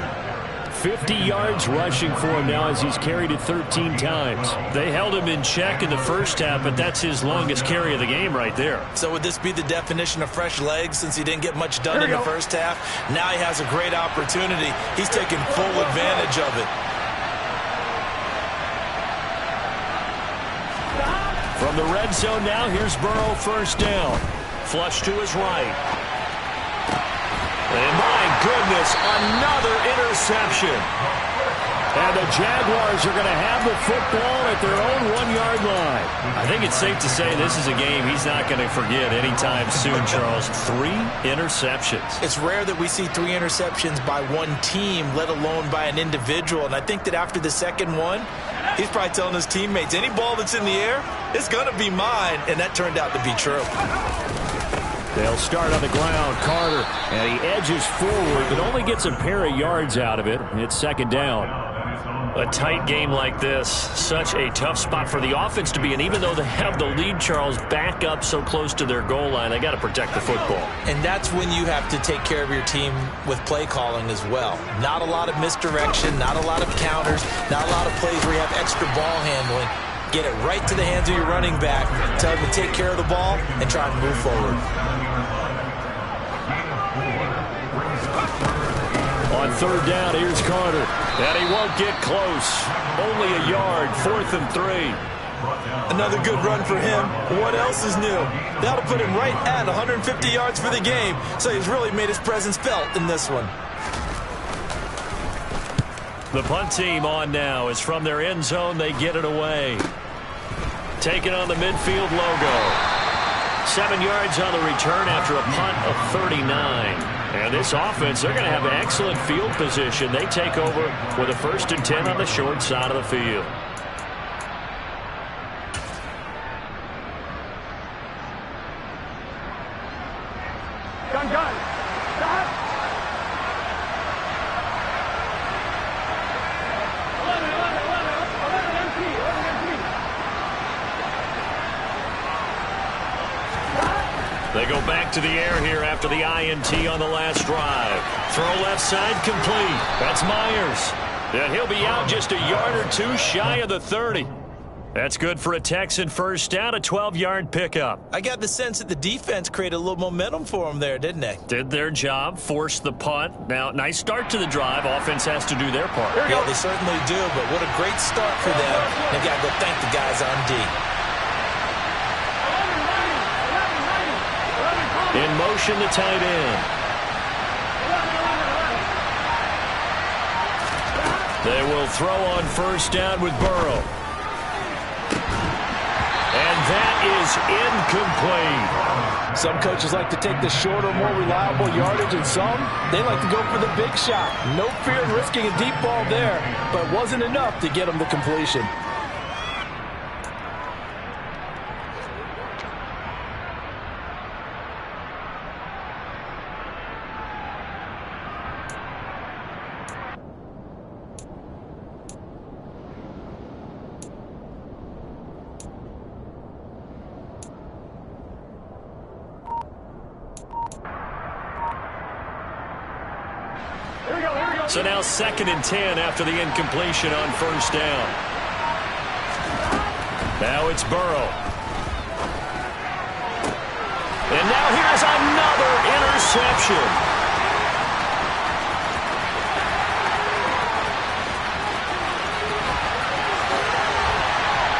50 yards rushing for him now as he's carried it 13 times. They held him in check in the first half, but that's his longest carry of the game right there. So would this be the definition of fresh legs since he didn't get much done in the first half? Now he has a great opportunity. He's taking full advantage of it. From the red zone now, here's Burrow, 1st down. Flush to his right. And my goodness, another interception. And the Jaguars are going to have the football at their own 1-yard line. I think it's safe to say this is a game he's not going to forget anytime soon, Charles. 3 interceptions. It's rare that we see 3 interceptions by one team, let alone by an individual. And I think that after the second one, he's probably telling his teammates, any ball that's in the air, it's going to be mine. And that turned out to be true. They'll start on the ground. Carter, and he edges forward, but only gets a pair of yards out of it. It's 2nd down. A tight game like this, such a tough spot for the offense to be in. Even though they have the lead, Charles, back up so close to their goal line, they got to protect the football. And that's when you have to take care of your team with play calling as well. Not a lot of misdirection, not a lot of counters, not a lot of plays where you have extra ball handling. Get it right to the hands of your running back. Tell him to take care of the ball and try and move forward. On 3rd down, here's Carter. And he won't get close. Only a yard, 4th and 3. Another good run for him. What else is new? That'll put him right at 150 yards for the game. So he's really made his presence felt in this one. The punt team on now. It's from their end zone. They get it away. Taking on the midfield logo. 7 yards on the return after a punt of 39. And this offense, they're going to have an excellent field position. They take over with a 1st and 10 on the short side of the field. Gun. Stop. 11 empty. They go back to the air here after the INT on the last drive. Throw left side complete. That's Myers. And he'll be out just a yard or 2 shy of the 30. That's good for a Texan 1st down, a 12-yard pickup. I got the sense that the defense created a little momentum for them there, didn't they? Did their job, forced the punt. Now, nice start to the drive. Offense has to do their part. Yeah, they certainly do, but what a great start for them. They've got to go thank the guys on D. In motion, the tight end. They will throw on 1st down with Burrow. And that is incomplete. Some coaches like to take the shorter, more reliable yardage, and some, they like to go for the big shot. No fear in risking a deep ball there, but it wasn't enough to get them the completion. So now 2nd and 10 after the incompletion on first down. Now it's Burrow. And now here's another interception.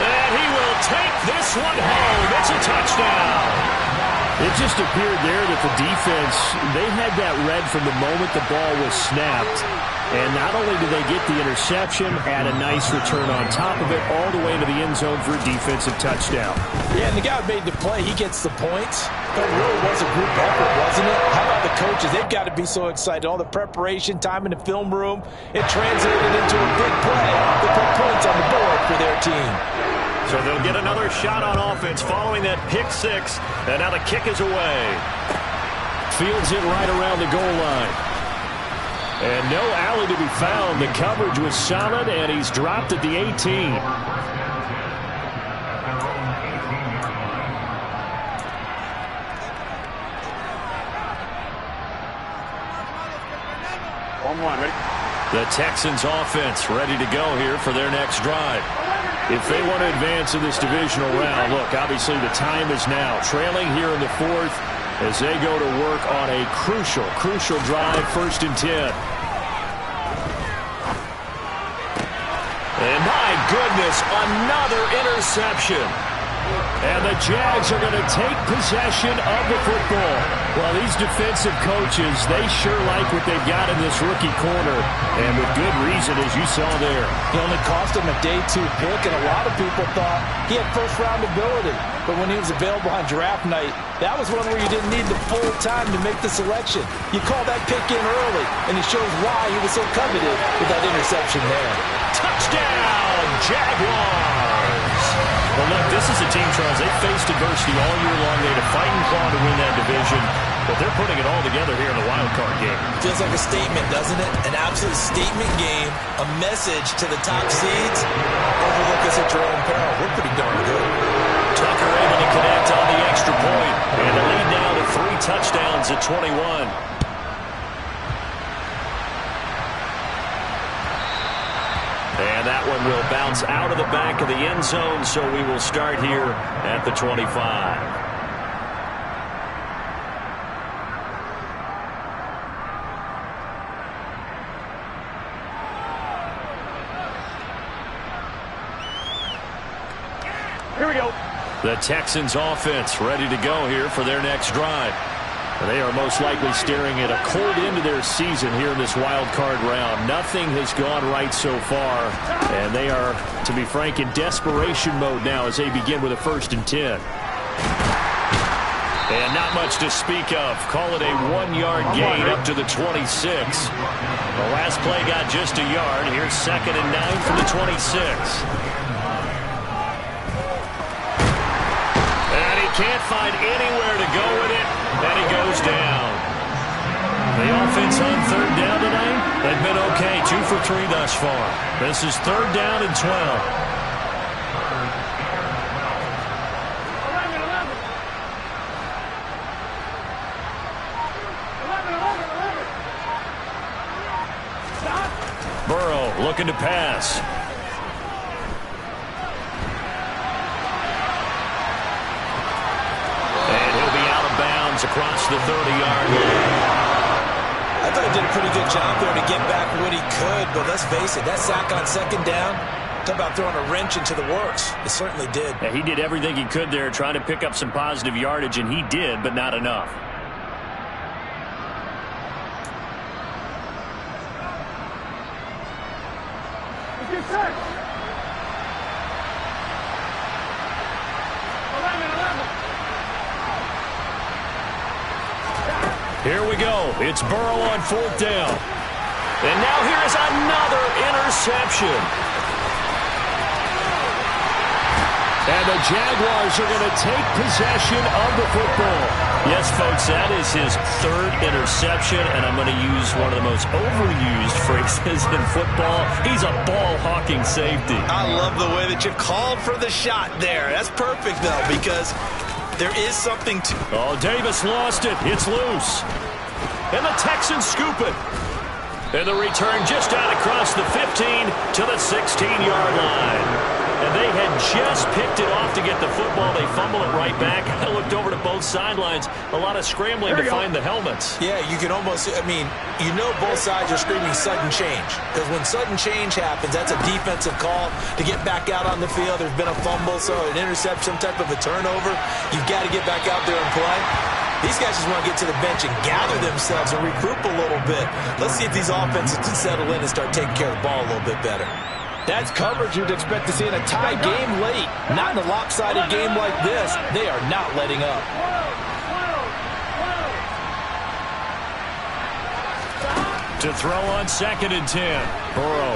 And he will take this one home. It's a touchdown. It just appeared there that the defense, they had that read from the moment the ball was snapped. And not only did they get the interception, add a nice return on top of it, all the way to the end zone for a defensive touchdown. Yeah, and the guy who made the play, he gets the points. But it really was a group effort, wasn't it? How about the coaches? They've got to be so excited. All the preparation, time in the film room, it translated into a big play. They put points on the board for their team. So they'll get another shot on offense following that pick six. And now the kick is away. Fields it right around the goal line. And no alley to be found. The coverage was solid, and he's dropped at the 18. The Texans offense ready to go here for their next drive. If they want to advance in this divisional round, look, obviously the time is now. Trailing here in the 4th as they go to work on a crucial drive, 1st and 10. And my goodness, another interception. And the Jags are going to take possession of the football. Well, these defensive coaches, they sure like what they've got in this rookie corner. And with good reason, as you saw there. He only cost him a day 2 pick, and a lot of people thought he had first-round ability. But when he was available on draft night, that was one where you didn't need the full time to make the selection. You call that pick in early, and it shows why he was so coveted with that interception there. Touchdown, Jaguars! Well, look, this is a team, Charles, they faced adversity all year long. They had to fight and claw to win that division, but they're putting it all together here in the wild card game. Feels like a statement, doesn't it? An absolute statement game, a message to the top seeds. Overlook us at your own peril. We're pretty darn good. Tucker able to connect on the extra point, and the lead now to 3 touchdowns at 21. And that one will bounce out of the back of the end zone, so we will start here at the 25. Here we go. The Texans offense ready to go here for their next drive. They are most likely staring at a cold end to their season here in this wild card round. Nothing has gone right so far, and they are, to be frank, in desperation mode now as they begin with a 1st and 10. And not much to speak of. Call it a 1-yard gain up to the 26. The last play got just a yard. Here's 2nd and 9 from the 26. And he can't find anywhere to go with it. And he goes down. The offense on 3rd down tonight, they've been okay. 2 for 3 thus far. This is 3rd down and 12. 11. Burrow looking to pass. Across the 30-yard line. I thought he did a pretty good job there to get back what he could, but let's face it, that sack on 2nd down, talk about throwing a wrench into the works. It certainly did. Yeah, he did everything he could there, trying to pick up some positive yardage, and he did, but not enough. Get set. 11. Here we go. It's Burrow on 4th down. And now here is another interception. And the Jaguars are going to take possession of the football. Yes, folks, that is his 3rd interception, and I'm going to use one of the most overused phrases in football. He's a ball-hawking safety. I love the way that you called for the shot there. That's perfect, though, because there is something to... Oh, Davis lost it. It's loose. And the Texans scoop it. And the return just out across the 15 to the 16-yard line. And they had just picked it off to get the football. They fumble it right back. I looked over to both sidelines. A lot of scrambling to find the helmets. Yeah, you can almost, you know both sides are screaming sudden change. Because when sudden change happens, that's a defensive call to get back out on the field. There's been a fumble, so an interception, some type of a turnover. You've got to get back out there and play. These guys just want to get to the bench and gather themselves and regroup a little bit. Let's see if these offenses can settle in and start taking care of the ball a little bit better. That's coverage you'd expect to see in a tie game late. Not in a lopsided game like this. They are not letting up. To throw on 2nd and 10. Burrow.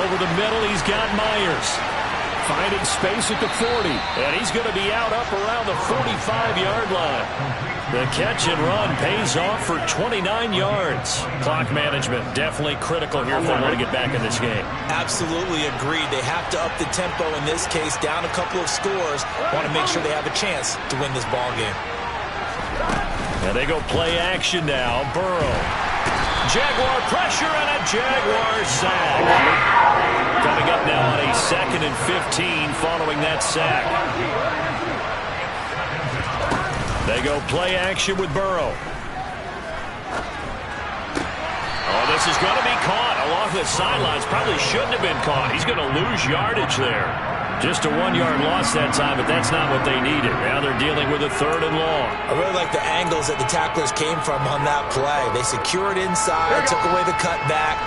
Over the middle, he's got Myers. Finding space at the 40. And he's going to be out up around the 45-yard line. The catch and run pays off for 29 yards. Clock management definitely critical here if they want to get back in this game. Absolutely agreed. They have to up the tempo in this case, down a couple of scores. Want to make sure they have a chance to win this ball game. And they go play action now. Burrow. Jaguar pressure and a Jaguar sack. Coming up now on a 2nd and 15 following that sack. They go play action with Burrow. Oh, this is going to be caught along the sidelines. Probably shouldn't have been caught. He's going to lose yardage there. Just a 1-yard loss that time, but that's not what they needed. Now they're dealing with a 3rd and long. I really like the angles that the tacklers came from on that play. They secured inside, took away the cutback.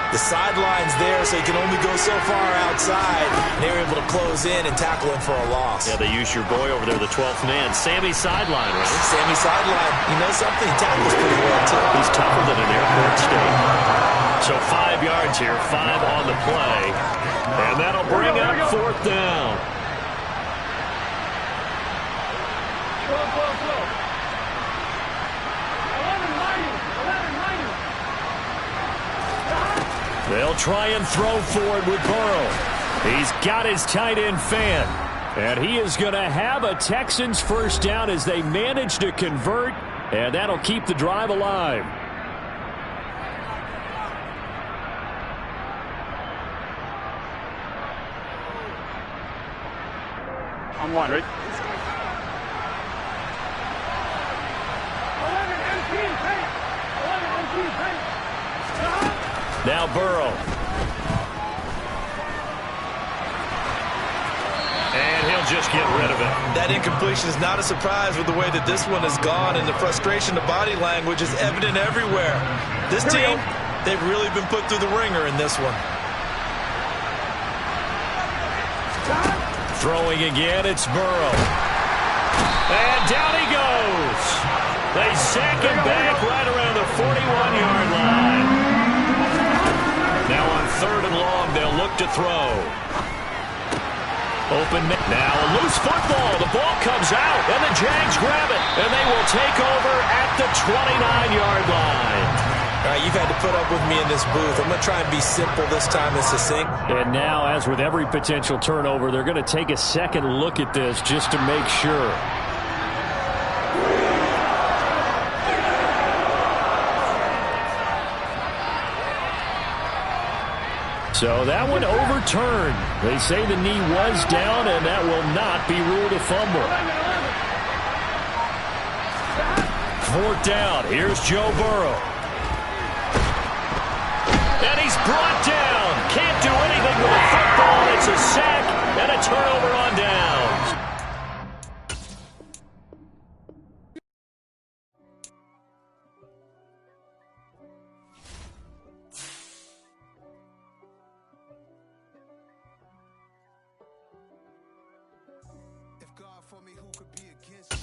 The sideline's there, so he can only go so far outside. And they were able to close in and tackle him for a loss. Yeah, they used your boy over there, the 12th man. Sammy Sideline, right? Sammy Sideline. You know something? He tackles pretty well, too. He's tougher than an airport steak. So 5 yards here, 5 on the play. And that'll bring up 4th down. They'll try and throw for it with Burrow. He's got his tight end fan. And he is going to have a Texans first down as they manage to convert. And that'll keep the drive alive. I'm one, right? Now Burrow. And he'll just get rid of it. That incompletion is not a surprise with the way that this one has gone, and the frustration, the body language is evident everywhere. This team, they've really been put through the ringer in this one. Throwing again, it's Burrow. And down he goes. They sack him back right around the 41-yard line. Now on 3rd and long, they'll look to throw. Open now, a loose football. The ball comes out, and the Jags grab it. And they will take over at the 29-yard line. All right, you've had to put up with me in this booth. I'm going to try and be simple this time and succinct. And now, as with every potential turnover, they're going to take a second look at this just to make sure. So that one overturned. They say the knee was down, and that will not be ruled a fumble. 4th down. Here's Joe Burrow. And he's brought down. Can't do anything with a football. It's a sack and a turnover on downs. If God for me, who could be against me?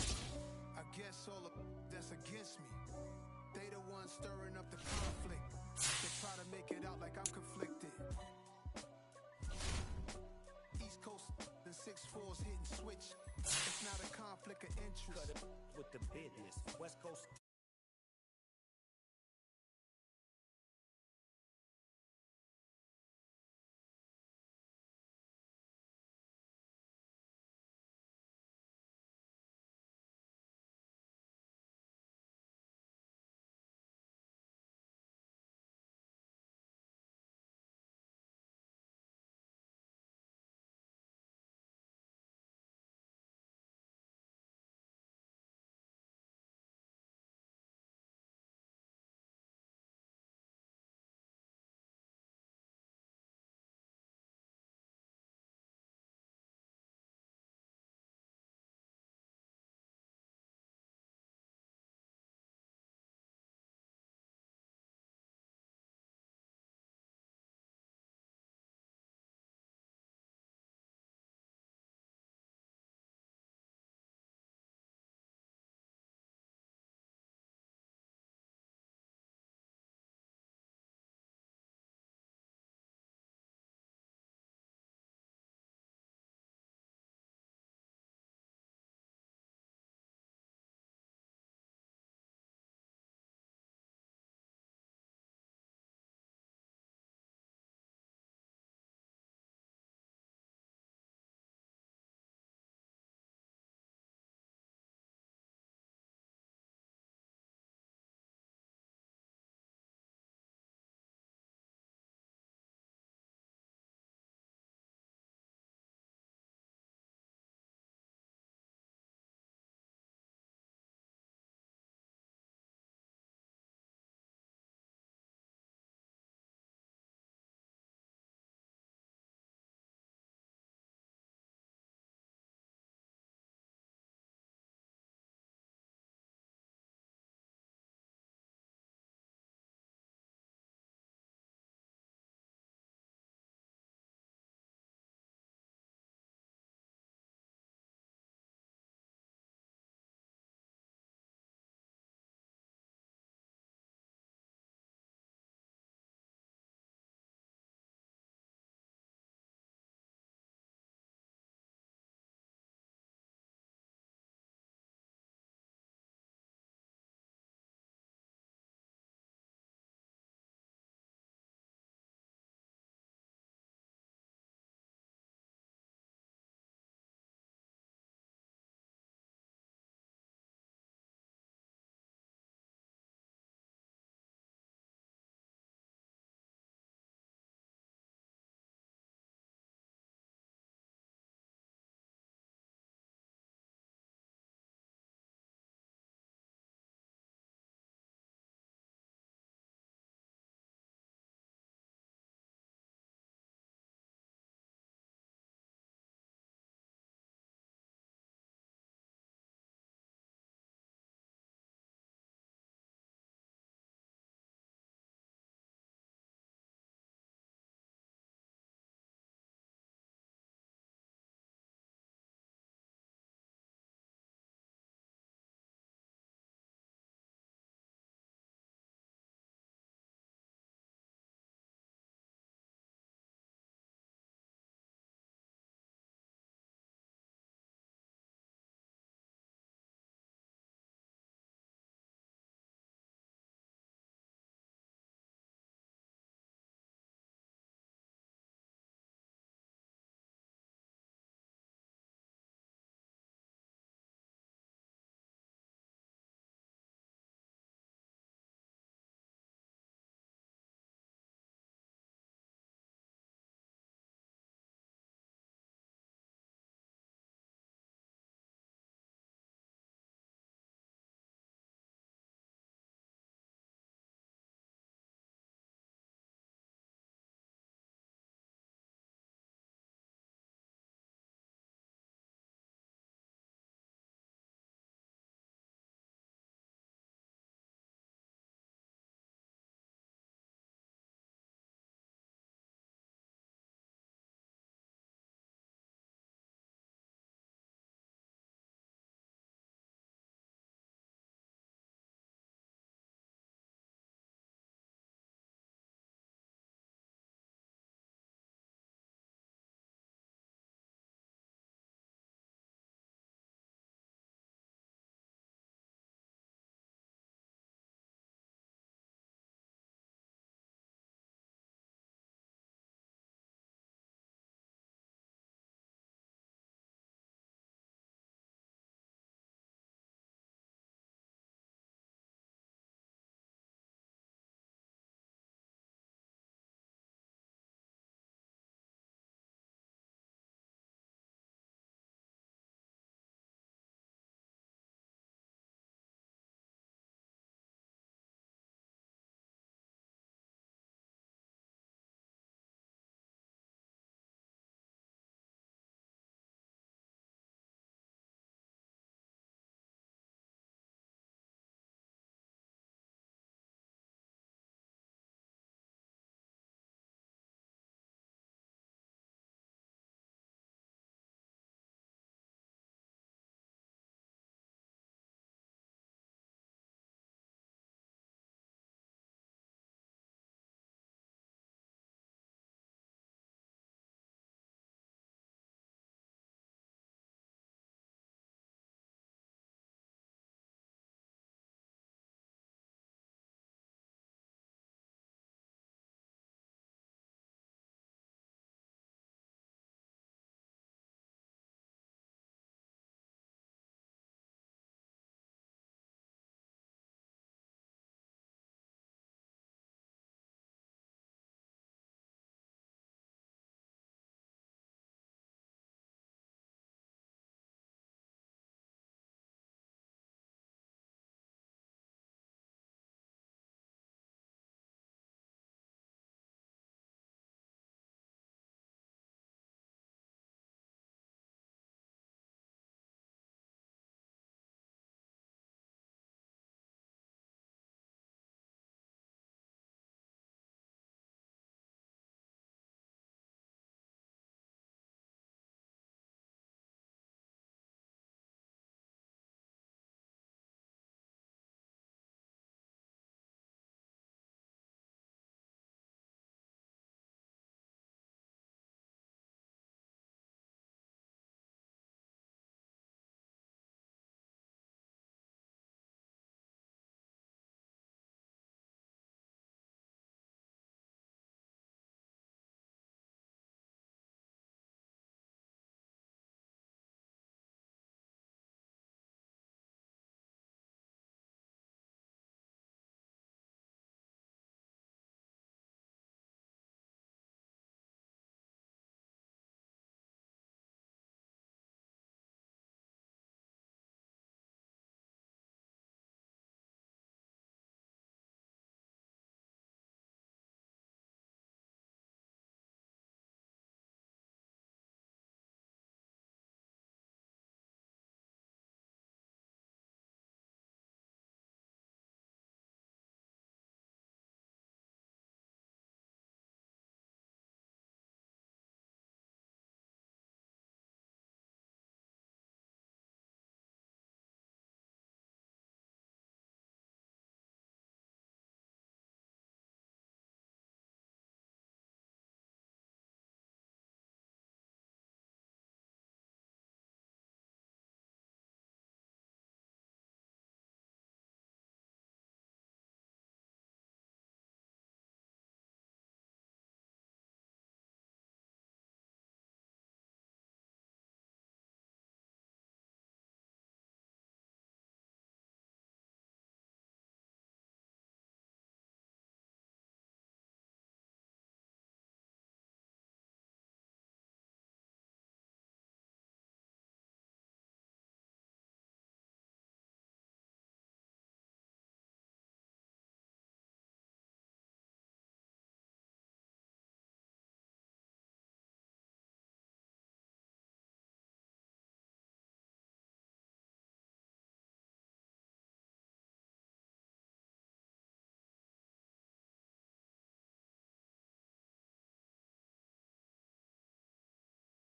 I guess all of that's against me. They the ones stirring up the conflict. They try to make it out like I'm conflicted. East Coast, the 6'4's hitting switch. It's not a conflict of interest. With the business, West Coast